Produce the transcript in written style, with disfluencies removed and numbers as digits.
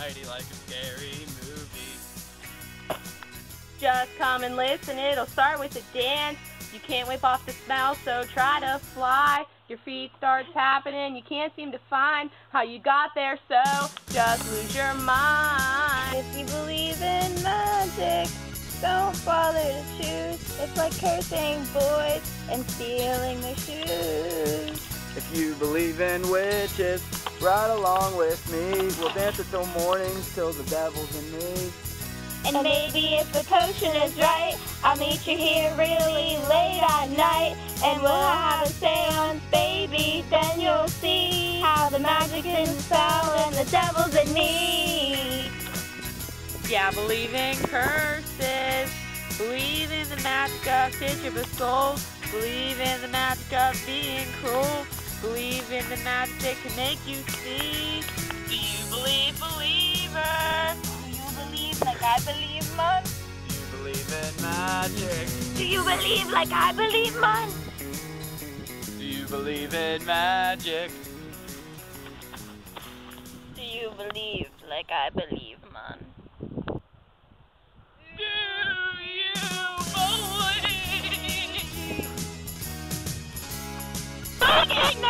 anxiety like a scary movie. Just come and listen, it'll start with a dance. You can't whip off the smell, so try to fly. Your feet start tapping, you can't seem to find how you got there, so just lose your mind. If you believe in magic, don't bother to choose. It's like cursing boys and stealing their shoes. If you believe in witches, ride along with me. We'll dance until morning, till the devil's in me. And maybe if the potion is right, I'll meet you here really late at night. And we'll have a seance, baby, then you'll see how the magic's in the spell and the devil's in me. Yeah, believe in curses. Believe in the magic of Sisyphus' soul. Believe in the magic of being cruel. Believe in the magic that can make you see. Do you believe, believer? Do you believe like I believe, Mon? Do you believe in magic? Do you believe like I believe, Mon? Do you believe in magic? Do you believe like I believe, Mon? Do you believe? Fucking